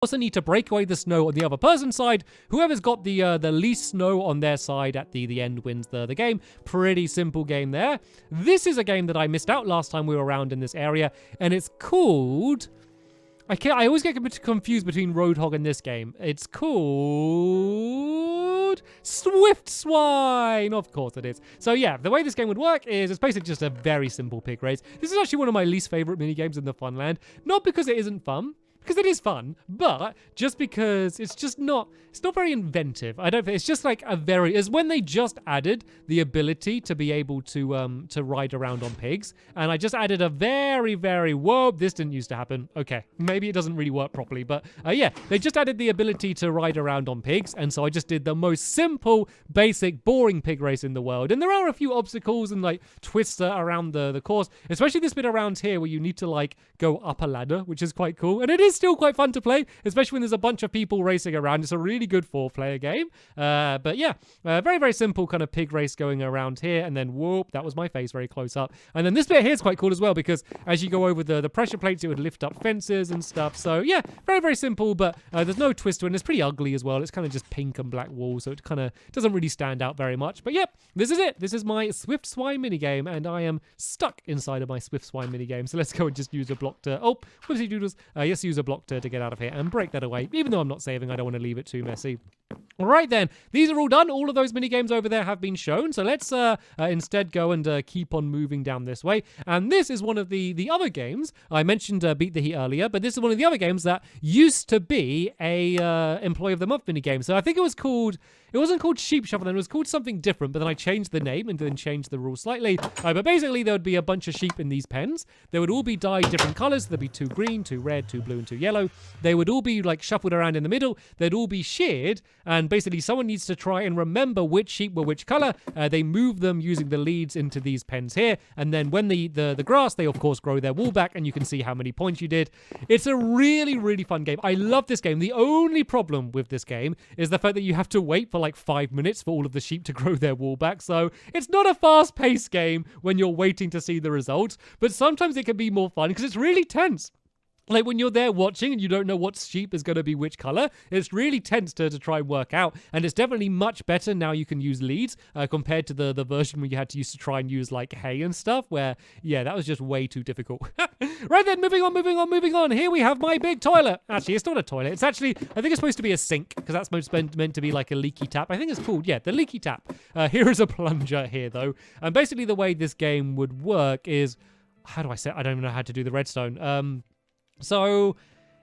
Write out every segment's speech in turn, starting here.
also need to break away the snow on the other person's side. Whoever's got the least snow on their side at the end wins the game. Pretty simple game there. This is a game that I missed out last time we were around in this area, and it's called... I always get confused between Roadhog and this game. It's called Swift Swine. Of course it is. So yeah, the way this game would work is it's basically just a very simple pig race. This is actually one of my least favorite mini games in the Funland. Not because it isn't fun, because it is fun, but just because it's not very inventive. I don't think it's just like it's when they just added the ability to be able to ride around on pigs, and I just added a very, whoa, this didn't used to happen. Okay, maybe it doesn't really work properly, but yeah, they just added the ability to ride around on pigs, and so I just did the most simple, basic, boring pig race in the world. And there are a few obstacles and like twists around the course, especially this bit around here where you need to like go up a ladder, which is quite cool, and it is still quite fun to play, especially when there's a bunch of people racing around. It's a really good 4-player game. But yeah, very simple kind of pig race going around here, and then whoop, that was my face very close up. And then this bit here is quite cool as well, because as you go over the pressure plates, it would lift up fences and stuff. So yeah, very simple, but there's no twist to it, and it's pretty ugly as well. It's kind of just pink and black walls, so it kind of doesn't really stand out very much. But yep, this is it. This is my Swift Swine minigame, and I am stuck inside of my Swift Swine minigame. So let's go and just use a block to... Oh, whoopsie doodles. Yes, use a block to get out of here and break that away. Even though I'm not saving, I don't want to leave it too messy. All right then, these are all done. All of those mini games over there have been shown. So let's instead go and keep on moving down this way. And this is one of the other games. I mentioned Beat the Heat earlier, but this is one of the other games that used to be a Employee of the Month mini game. So I think it was called... It wasn't called Sheep Shuffle then, it was called something different, but then I changed the name and then changed the rules slightly. But basically there would be a bunch of sheep in these pens. They would all be dyed different colors. There'd be 2 green, 2 red, 2 blue, and 2 yellow. They would all be like shuffled around in the middle. They'd all be sheared, and basically someone needs to try and remember which sheep were which color. They move them using the leads into these pens here, and then when the grass, they of course grow their wool back, and you can see how many points you did. It's a really fun game. I love this game. The only problem with this game is the fact that you have to wait for like 5 minutes for all of the sheep to grow their wool back. So it's not a fast-paced game when you're waiting to see the results, but sometimes it can be more fun because it's really tense. Like when you're there watching and you don't know what sheep is going to be which color, it's really tense to try and work out. And it's definitely much better now you can use leads compared to the version where you had to try and use like hay and stuff where, yeah, that was just way too difficult. Right then, moving on. Here we have my big toilet. Actually, it's not a toilet. It's actually, I think it's supposed to be a sink because that's meant to be like a leaky tap. I think it's called, yeah, the leaky tap. Here is a plunger here though. And basically the way this game would work is, how do I say, I don't even know how to do the redstone. So,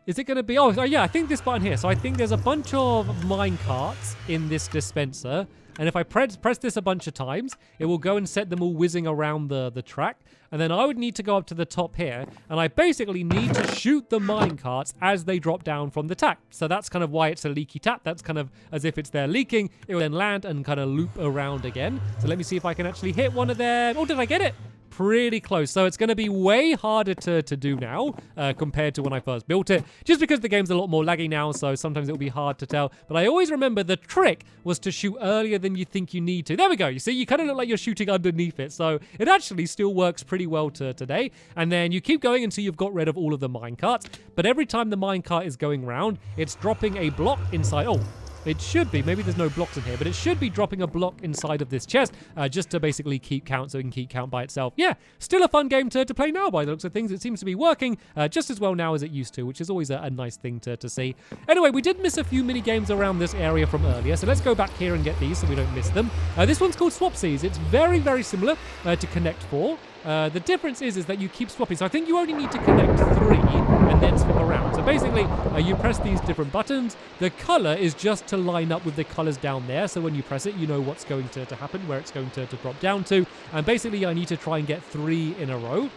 is it going to be... Oh, yeah, I think this button here. So I think there's a bunch of mine carts in this dispenser. And if I press this a bunch of times, it will go and set them all whizzing around the track. And then I would need to go up to the top here. And I basically need to shoot the mine carts as they drop down from the tap. So that's kind of why it's a leaky tap. That's kind of as if it's there leaking. It will then land and kind of loop around again. So let me see if I can actually hit one of them. Oh, did I get it? Pretty close. So it's going to be way harder to do now compared to when I first built it, just because the game's a lot more laggy now, so sometimes it'll be hard to tell. But I always remember the trick was to shoot earlier than you think you need to. There we go. You see, you kind of look like you're shooting underneath it, so it actually still works pretty well today. And then you keep going until you've got rid of all of the minecarts, but every time the minecart is going round, it's dropping a block inside. Oh, it should be. Maybe there's no blocks in here, but it should be dropping a block inside of this chest just to basically keep count so it can keep count by itself. Yeah, still a fun game to play now by the looks of things. It seems to be working just as well now as it used to, which is always a nice thing to see. Anyway, we did miss a few mini games around this area from earlier, so let's go back here and get these so we don't miss them. This one's called Swapsies. It's very similar to Connect 4. The difference is that you keep swapping. So I think you only need to connect 3 and then swap around. So basically, you press these different buttons. The color is just to line up with the colors down there. So when you press it, you know what's going to happen, where it's going to drop down to. And basically, I need to try and get 3 in a row.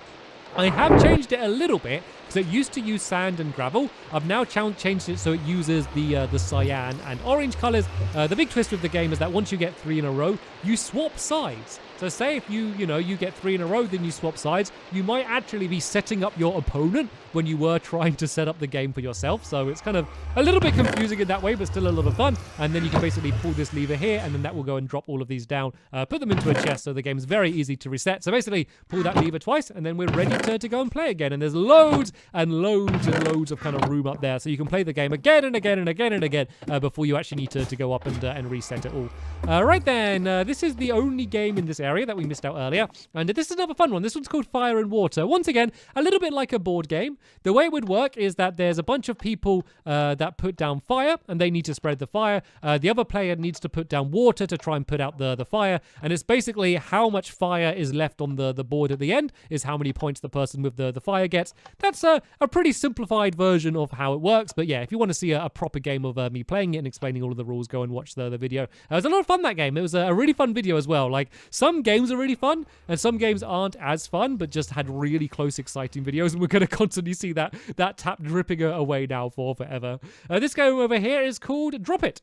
I have changed it a little bit because it used to use sand and gravel. I've now changed it so it uses the cyan and orange colors. The big twist with the game is that once you get 3 in a row, you swap sides. So say if you get 3 in a row, then you swap sides, you might actually be setting up your opponent when you were trying to set up the game for yourself. So it's kind of a little bit confusing in that way, but still a lot of fun. And then you can basically pull this lever here, and then that will go and drop all of these down, put them into a chest, so the game's very easy to reset. So basically, pull that lever twice, and then we're ready to go and play again. And there's loads and loads of kind of room up there. So you can play the game again and again and again and again before you actually need to go up and reset it all. Right then, this is the only game in this area that we missed out earlier. And this is another fun one. This one's called Fire and Water. Once again, a little bit like a board game. The way it would work is that there's a bunch of people that put down fire, and they need to spread the fire. The other player needs to put down water to try and put out the fire. And it's basically how much fire is left on the board at the end is how many points the person with the fire gets. That's a pretty simplified version of how it works. But yeah, if you want to see a proper game of me playing it and explaining all of the rules, go and watch the video. It was a lot of fun, that game. It was a really fun video as well. Like, some games are really fun and some games aren't as fun, but just had really close, exciting videos. And we're going to constantly see that tap dripping away now for forever. This game over here is called Drop It.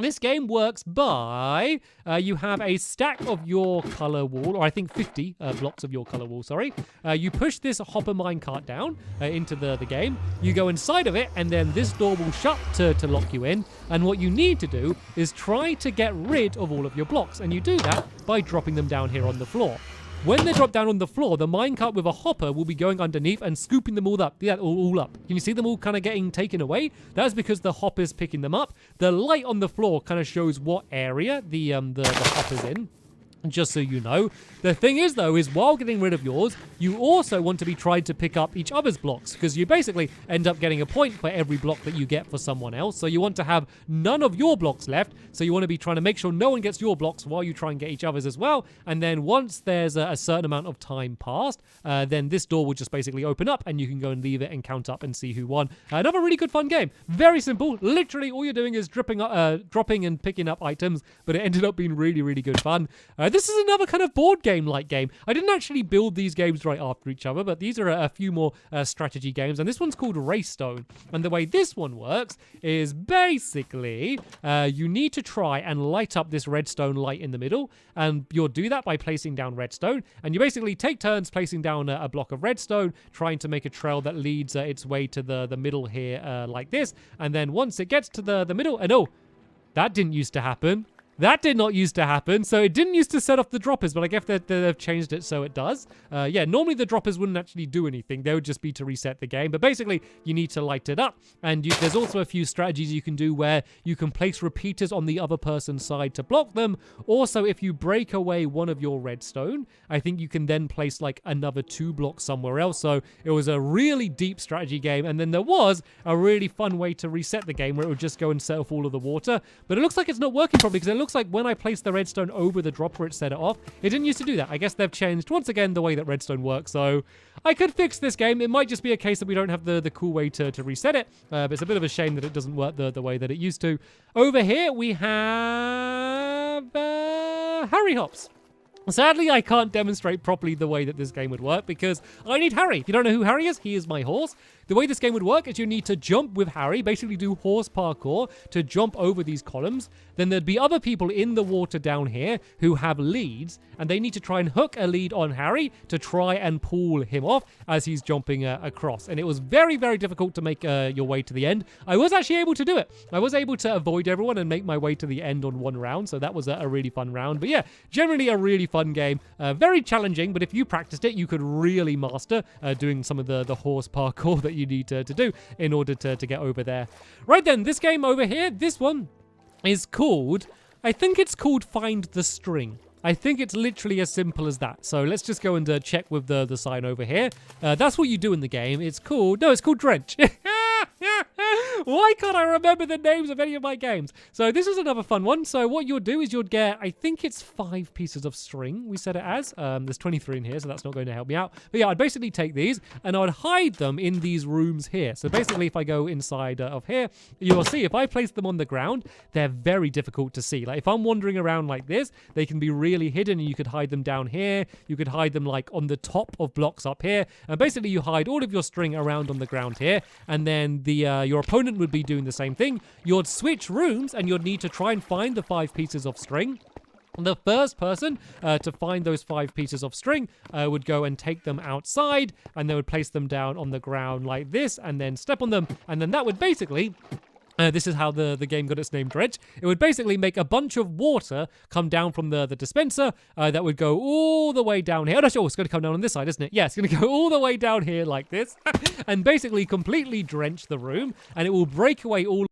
This game works by, you have a stack of your color wall, or I think 50 blocks of your color wall, sorry. You push this hopper minecart down into the game. You go inside of it, and then this door will shut to lock you in. And what you need to do is try to get rid of all of your blocks. And you do that by dropping them down here on the floor. When they drop down on the floor, the minecart with a hopper will be going underneath and scooping them all up. Yeah, all up. Can you see them all kind of getting taken away? That's because the hopper's picking them up. The light on the floor kind of shows what area the hopper's in. Just so you know. The thing is, though, is while getting rid of yours, you also want to be trying to pick up each other's blocks, because you basically end up getting a point for every block that you get for someone else. So you want to have none of your blocks left. So you want to be trying to make sure no one gets your blocks while you try and get each other's as well. And then once there's a certain amount of time passed, then this door will just basically open up and you can go and leave it and count up and see who won. Another really good fun game. Very simple. Literally all you're doing is dropping and picking up items, but it ended up being really, really good fun. This is another kind of board game-like game. I didn't actually build these games right after each other, but these are a few more strategy games, and this one's called Raystone. And the way this one works is basically you need to try and light up this redstone light in the middle, and you'll do that by placing down redstone, and you basically take turns placing down a block of redstone, trying to make a trail that leads its way to the middle here like this, and then once it gets to the middle, and oh, that didn't used to happen. That did not used to happen, so it didn't used to set off the droppers, but I guess they've changed it so it does. Yeah, normally the droppers wouldn't actually do anything. They would just be to reset the game, but basically you need to light it up, and there's also a few strategies you can do where you can place repeaters on the other person's side to block them. Also, if you break away one of your redstone, I think you can then place like another 2 blocks somewhere else, so it was a really deep strategy game, and then there was a really fun way to reset the game where it would just go and set off all of the water, but it looks like it's not working properly because it looks like when I placed the redstone over the dropper, it set it off. It didn't used to do that. I guess they've changed, once again, the way that redstone works. So I could fix this game. It might just be a case that we don't have the cool way to reset it. But it's a bit of a shame that it doesn't work the way that it used to. Over here, we have Harry Hops. Sadly, I can't demonstrate properly the way that this game would work because I need Harry. If you don't know who Harry is, he is my horse. The way this game would work is you need to jump with Harry, basically do horse parkour to jump over these columns. Then there'd be other people in the water down here who have leads, and they need to try and hook a lead on Harry to try and pull him off as he's jumping across. And it was very, very difficult to make your way to the end. I was actually able to do it. I was able to avoid everyone and make my way to the end on one round, so that was a really fun round. But yeah, generally a really fun game. Very challenging, but if you practiced it, you could really master doing some of the horse parkour that you need to do in order to get over there. Right then, this game over here, this one is called, I think it's called Find the String. I think it's literally as simple as that. So let's just go and check with the sign over here. That's what you do in the game. It's called Drench. Why can't I remember the names of any of my games? So this is another fun one. So what you'll do is you'll get, I think it's 5 pieces of string, we said it as. There's 23 in here, so that's not going to help me out. But yeah, I'd basically take these and I'd hide them in these rooms here. So basically, if I go inside of here, you'll see if I place them on the ground, they're very difficult to see. Like if I'm wandering around like this, they can be really hidden, and you could hide them down here. You could hide them like on the top of blocks up here. And basically, you hide all of your string around on the ground here, and then your opponent would be doing the same thing. You'd switch rooms and you'd need to try and find the 5 pieces of string. The first person to find those 5 pieces of string would go and take them outside, and they would place them down on the ground like this and then step on them, and then that would basically This is how the game got its name, Dredge. It would basically make a bunch of water come down from the dispenser that would go all the way down here. Oh, no, sure, it's going to come down on this side, isn't it? Yeah, it's going to go all the way down here like this and basically completely drench the room, and it will break away all